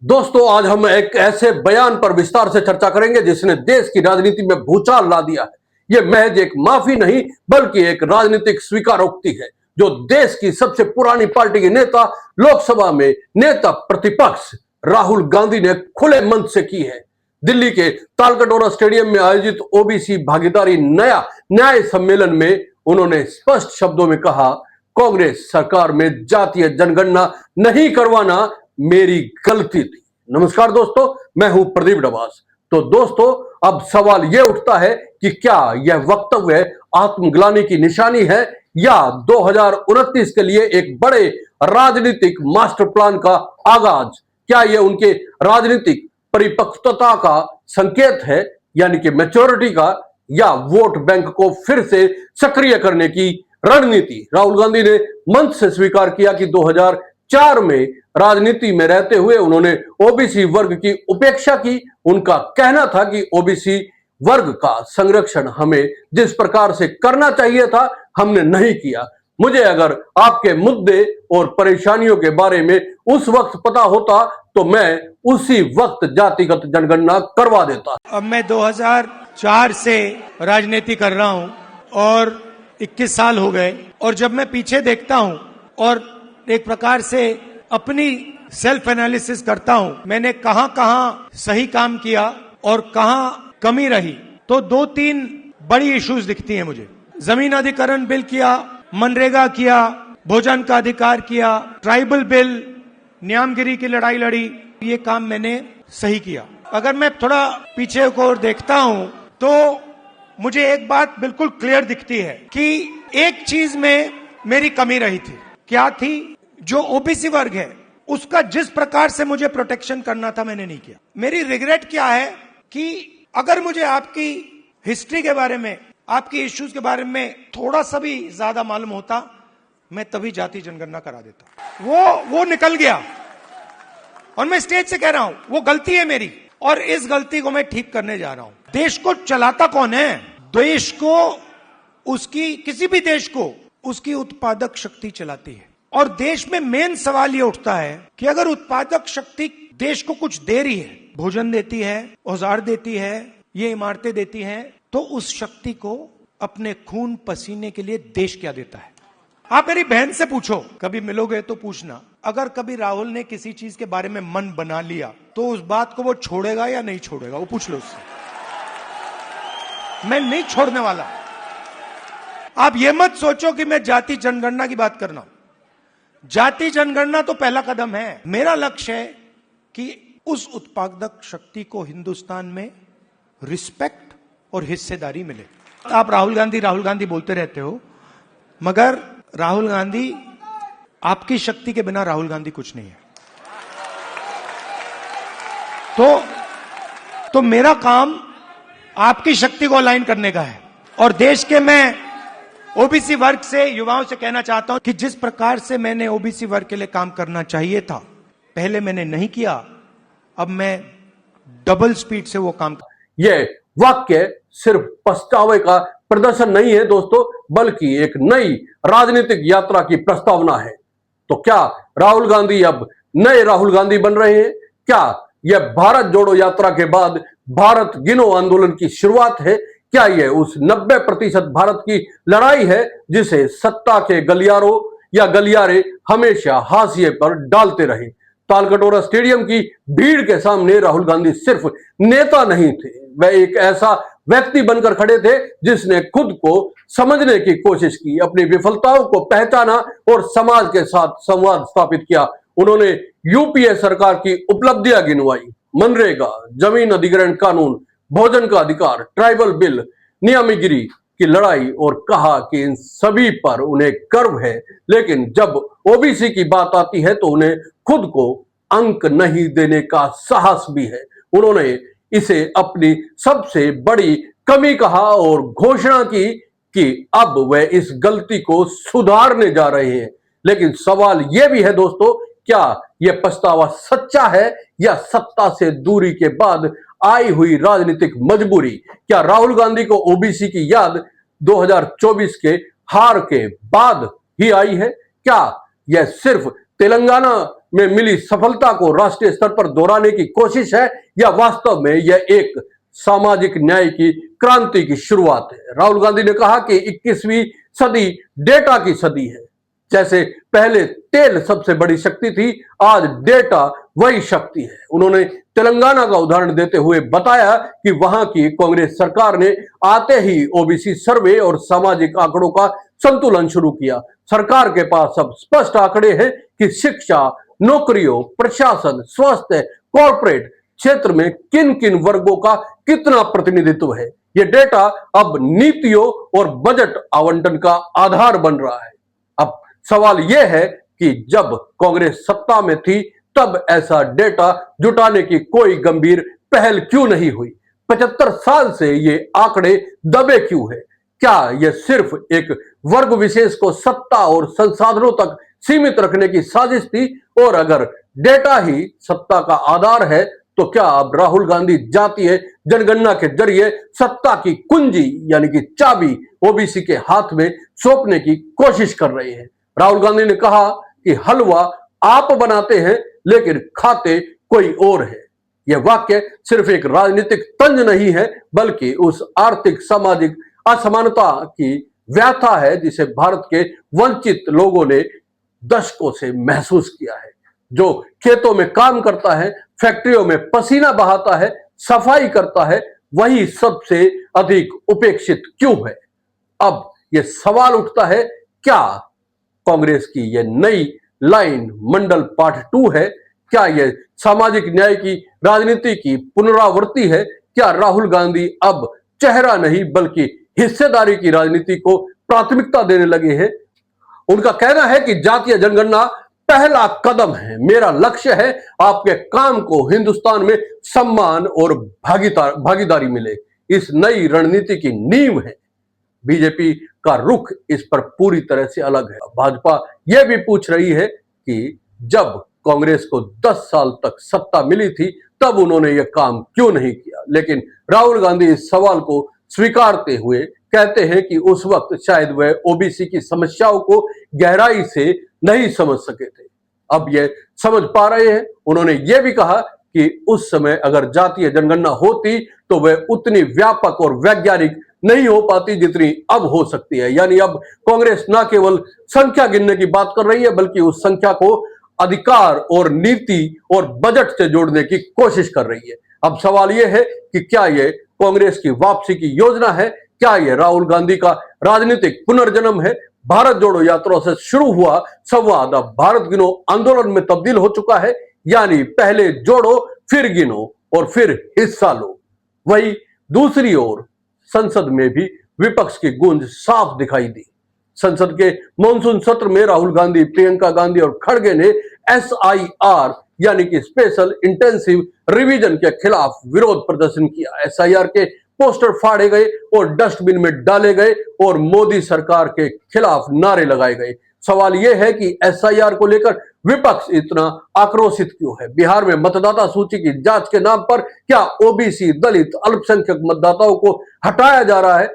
दोस्तों, आज हम एक ऐसे बयान पर विस्तार से चर्चा करेंगे जिसने देश की राजनीति में भूचाल ला दिया है। यह महज एक माफी नहीं बल्कि एक राजनीतिक स्वीकारोक्ति है जो देश की सबसे पुरानी पार्टी के नेता, लोकसभा में नेता प्रतिपक्ष राहुल गांधी ने खुले मन से की है। दिल्ली के तालकटोरा स्टेडियम में आयोजित ओबीसी भागीदारी नया न्याय सम्मेलन में उन्होंने स्पष्ट शब्दों में कहा, कांग्रेस सरकार में जातीय जनगणना नहीं करवाना मेरी गलती थी। नमस्कार दोस्तों, मैं हूं प्रदीप डबास। तो दोस्तों, अब सवाल यह उठता है कि क्या यह वक्तव्य आत्मग्लानि की निशानी है या 2029 के लिए एक बड़े राजनीतिक मास्टर प्लान का आगाज? क्या यह उनके राजनीतिक परिपक्वता का संकेत है, यानी कि मैच्योरिटी का, या वोट बैंक को फिर से सक्रिय करने की रणनीति? राहुल गांधी ने मंच से स्वीकार किया कि 2004 में राजनीति में रहते हुए उन्होंने ओबीसी वर्ग की उपेक्षा की। उनका कहना था कि ओबीसी वर्ग का संरक्षण हमें जिस प्रकार से करना चाहिए था, हमने नहीं किया। मुझे अगर आपके मुद्दे और परेशानियों के बारे में उस वक्त पता होता तो मैं उसी वक्त जातिगत जनगणना करवा देता। अब मैं 2004 से राजनीति कर रहा हूं और 21 साल हो गए, और जब मैं पीछे देखता हूं और एक प्रकार से अपनी सेल्फ एनालिसिस करता हूं, मैंने कहां कहां सही काम किया और कहां कमी रही, तो 2-3 बड़ी इश्यूज दिखती हैं मुझे। जमीन अधिग्रहण बिल किया, मनरेगा किया, भोजन का अधिकार किया, ट्राइबल बिल, न्यामगिरी की लड़ाई लड़ी, ये काम मैंने सही किया। अगर मैं थोड़ा पीछे को देखता हूं तो मुझे एक बात बिल्कुल क्लियर दिखती है कि एक चीज में मेरी कमी रही थी। क्या थी? जो ओबीसी वर्ग है उसका जिस प्रकार से मुझे प्रोटेक्शन करना था मैंने नहीं किया। मेरी रिग्रेट क्या है कि अगर मुझे आपकी हिस्ट्री के बारे में, आपकी इश्यूज के बारे में थोड़ा सा भी ज्यादा मालूम होता, मैं तभी जाति जनगणना करा देता। वो निकल गया और मैं स्टेज से कह रहा हूं वो गलती है मेरी, और इस गलती को मैं ठीक करने जा रहा हूं। देश को चलाता कौन है? देश को, उसकी, किसी भी देश को उसकी उत्पादक शक्ति चलाती है। और देश में मेन सवाल ये उठता है कि अगर उत्पादक शक्ति देश को कुछ दे रही है, भोजन देती है, औजार देती है, ये इमारतें देती हैं, तो उस शक्ति को अपने खून पसीने के लिए देश क्या देता है? आप मेरी बहन से पूछो, कभी मिलोगे तो पूछना, अगर कभी राहुल ने किसी चीज के बारे में मन बना लिया तो उस बात को वो छोड़ेगा या नहीं छोड़ेगा? वो पूछ लो उससे। मैं नहीं छोड़ने वाला। आप ये मत सोचो कि मैं जाति जनगणना की बात करना हूं। जाति जनगणना तो पहला कदम है। मेरा लक्ष्य है कि उस उत्पादक शक्ति को हिंदुस्तान में रिस्पेक्ट और हिस्सेदारी मिले। आप राहुल गांधी बोलते रहते हो, मगर राहुल गांधी, आपकी शक्ति के बिना राहुल गांधी कुछ नहीं है। तो मेरा काम आपकी शक्ति को अलाइन करने का है। और देश के, मैं ओबीसी वर्ग से, युवाओं से कहना चाहता हूं कि जिस प्रकार से मैंने ओबीसी वर्ग के लिए काम करना चाहिए था, पहले मैंने नहीं किया, अब मैं डबल स्पीड से वो काम। ये वाक्य सिर्फ पछतावे का प्रदर्शन नहीं है दोस्तों, बल्कि एक नई राजनीतिक यात्रा की प्रस्तावना है। तो क्या राहुल गांधी अब नए राहुल गांधी बन रहे हैं? क्या यह भारत जोड़ो यात्रा के बाद भारत गिनो आंदोलन की शुरुआत है? क्या यह उस 90% भारत की लड़ाई है जिसे सत्ता के गलियारों या गलियारे हमेशा हाशिए पर डालते रहे? तालकटोरा स्टेडियम की भीड़ के सामने राहुल गांधी सिर्फ नेता नहीं थे, वह एक ऐसा व्यक्ति बनकर खड़े थे जिसने खुद को समझने की कोशिश की, अपनी विफलताओं को पहचाना और समाज के साथ संवाद स्थापित किया। उन्होंने यूपीए सरकार की उपलब्धियां गिनवाई, मनरेगा, जमीन अधिग्रहण कानून, भोजन का अधिकार, ट्राइबल बिल, न्यामगिरी की लड़ाई, और कहा कि इन सभी पर उन्हें गर्व है। लेकिन जब ओबीसी की बात आती है तो उन्हें खुद को अंक नहीं देने का साहस भी है। उन्होंने इसे अपनी सबसे बड़ी कमी कहा और घोषणा की कि अब वह इस गलती को सुधारने जा रहे हैं। लेकिन सवाल यह भी है दोस्तों, क्या यह पछतावा सच्चा है या सत्ता से दूरी के बाद आई हुई राजनीतिक मजबूरी? क्या राहुल गांधी को ओबीसी की याद 2024 के हार के बाद ही आई है? क्या यह सिर्फ तेलंगाना में मिली सफलता को राष्ट्रीय स्तर पर दोहराने की कोशिश है या वास्तव में यह एक सामाजिक न्याय की क्रांति की शुरुआत है। राहुल गांधी ने कहा कि 21वीं सदी डेटा की सदी है। जैसे पहले तेल सबसे बड़ी शक्ति थी, आज डेटा वही शक्ति है। उन्होंने तेलंगाना का उदाहरण देते हुए बताया कि वहां की कांग्रेस सरकार ने आते ही ओबीसी सर्वे और सामाजिक आंकड़ों का संतुलन शुरू किया। सरकार के पास अब स्पष्ट आंकड़े हैं कि शिक्षा, नौकरियों, प्रशासन, स्वास्थ्य, कॉर्पोरेट क्षेत्र में किन किन वर्गों का कितना प्रतिनिधित्व है। यह डेटा अब नीतियों और बजट आवंटन का आधार बन रहा है। अब सवाल यह है कि जब कांग्रेस सत्ता में थी तब ऐसा डेटा जुटाने की कोई गंभीर पहल क्यों नहीं हुई? 75 साल से ये आंकड़े दबे क्यों है? क्या यह सिर्फ एक वर्ग विशेष को सत्ता और संसाधनों तक सीमित रखने की साजिश थी? और अगर डेटा ही सत्ता का आधार है तो क्या अब राहुल गांधी जातीय जनगणना के जरिए सत्ता की कुंजी यानी कि चाबी ओबीसी के हाथ में सौंपने की कोशिश कर रहे हैं? राहुल गांधी ने कहा कि हलवा आप बनाते हैं लेकिन खाते कोई और है। यह वाक्य सिर्फ एक राजनीतिक तंज नहीं है बल्कि उस आर्थिक सामाजिक असमानता की व्याथा है जिसे भारत के वंचित लोगों ने दशकों से महसूस किया है। जो खेतों में काम करता है, फैक्ट्रियों में पसीना बहाता है, सफाई करता है, वही सबसे अधिक उपेक्षित क्यों है? अब यह सवाल उठता है, क्या कांग्रेस की यह नई लाइन मंडल पार्ट 2 है? क्या यह सामाजिक न्याय की राजनीति की पुनरावृत्ति है? क्या राहुल गांधी अब चेहरा नहीं बल्कि हिस्सेदारी की राजनीति को प्राथमिकता देने लगे हैं? उनका कहना है कि जातीय जनगणना पहला कदम है। मेरा लक्ष्य है आपके काम को हिंदुस्तान में सम्मान और भागीदारी मिले। इस नई रणनीति की नींव है। बीजेपी का रुख इस पर पूरी तरह से अलग है। भाजपा यह भी पूछ रही है कि जब कांग्रेस को 10 साल तक सत्ता मिली थी तब उन्होंने यह काम क्यों नहीं किया? लेकिन राहुल गांधी इस सवाल को स्वीकारते हुए कहते हैं कि उस वक्त शायद वह ओबीसी की समस्याओं को गहराई से नहीं समझ सके थे। अब यह समझ पा रहे हैं। उन्होंने यह भी कहा कि उस समय अगर जातीय जनगणना होती तो वह उतनी व्यापक और वैज्ञानिक नहीं हो पाती जितनी अब हो सकती है। यानी अब कांग्रेस न केवल संख्या गिनने की बात कर रही है बल्कि उस संख्या को अधिकार और नीति और बजट से जोड़ने की कोशिश कर रही है। अब सवाल यह है कि क्या यह कांग्रेस की वापसी की योजना है? क्या यह राहुल गांधी का राजनीतिक पुनर्जन्म है? भारत जोड़ो यात्रा से शुरू हुआ संवाद अब भारत गिनो आंदोलन में तब्दील हो चुका है। यानी पहले जोड़ो, फिर गिनो और फिर हिस्सा लो। वही दूसरी ओर संसद में भी विपक्ष की गूंज साफ दिखाई दी। संसद के मॉनसून सत्र में राहुल गांधी, प्रियंका गांधी और खड़गे ने SIR यानी कि स्पेशल इंटेंसिव रिवीजन के खिलाफ विरोध प्रदर्शन किया। SIR के पोस्टर फाड़े गए और डस्टबिन में डाले गए और मोदी सरकार के खिलाफ नारे लगाए गए। सवाल यह है कि SIR को लेकर विपक्ष इतना आक्रोशित क्यों है? बिहार में मतदाता सूची की जांच के नाम पर क्या ओबीसी, दलित, अल्पसंख्यक मतदाताओं को हटाया जा रहा है?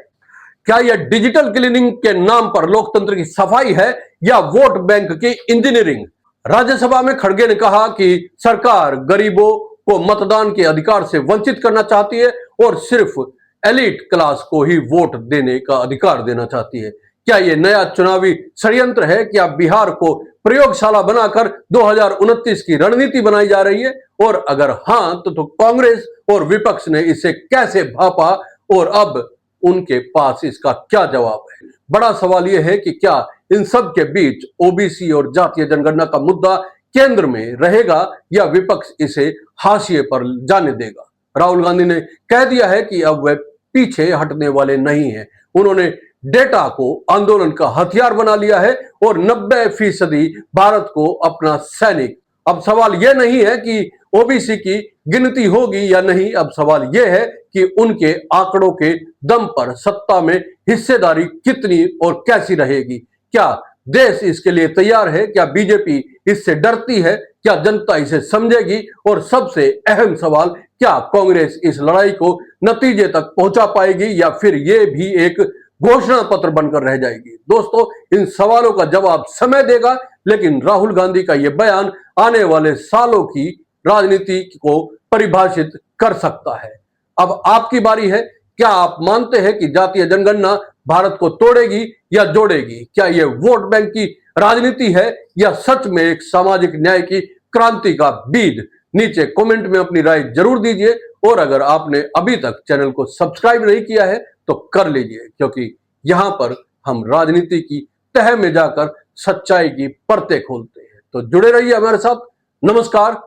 क्या यह डिजिटल क्लीनिंग के नाम पर लोकतंत्र की सफाई है या वोट बैंक की इंजीनियरिंग? राज्यसभा में खड़गे ने कहा कि सरकार गरीबों को मतदान के अधिकार से वंचित करना चाहती है और सिर्फ एलिट क्लास को ही वोट देने का अधिकार देना चाहती है। क्या यह नया चुनावी षड्यंत्र है? क्या बिहार को प्रयोगशाला बनाकर 2029 की रणनीति बनाई जा रही है? और अगर हां तो कांग्रेस और विपक्ष ने इसे कैसे भांपा और अब उनके पास इसका क्या जवाब है? बड़ा सवाल यह है कि क्या इन सब के बीच ओबीसी और जातीय जनगणना का मुद्दा केंद्र में रहेगा या विपक्ष इसे हाशिए पर जाने देगा? राहुल गांधी ने कह दिया है कि अब वह पीछे हटने वाले नहीं हैं। उन्होंने डेटा को आंदोलन का हथियार बना लिया है और 90% भारत को अपना सैनिक। अब सवाल यह नहीं है कि ओबीसी की गिनती होगी या नहीं, अब सवाल यह है कि उनके आंकड़ों के दम पर सत्ता में हिस्सेदारी कितनी और कैसी रहेगी। क्या देश इसके लिए तैयार है? क्या बीजेपी इससे डरती है? क्या जनता इसे समझेगी? और सबसे अहम सवाल, क्या कांग्रेस इस लड़ाई को नतीजे तक पहुंचा पाएगी या फिर यह भी एक घोषणा पत्र बनकर रह जाएगी। दोस्तों, इन सवालों का जवाब समय देगा, लेकिन राहुल गांधी का यह बयान आने वाले सालों की राजनीति को परिभाषित कर सकता है। अब आपकी बारी है। क्या आप मानते हैं कि जातीय जनगणना भारत को तोड़ेगी या जोड़ेगी? क्या यह वोट बैंक की राजनीति है या सच में एक सामाजिक न्याय की क्रांति का बीज? नीचे कमेंट में अपनी राय जरूर दीजिए, और अगर आपने अभी तक चैनल को सब्सक्राइब नहीं किया है तो कर लीजिए, क्योंकि यहां पर हम राजनीति की तह में जाकर सच्चाई की परतें खोलते हैं। तो जुड़े रहिए हमारे साथ। नमस्कार,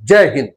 जय हिंद।